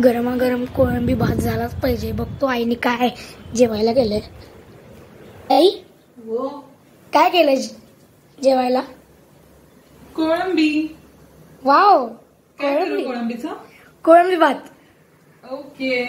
गरमागरम कोळंबी भात झालाच पाहिजे. बघतो आईने काय जेवायला केलंय. आई काय केलंय जेवायला? कोळंबी. वाव, काय केलं कोळंबीचं? कोळंबी भात. ओके.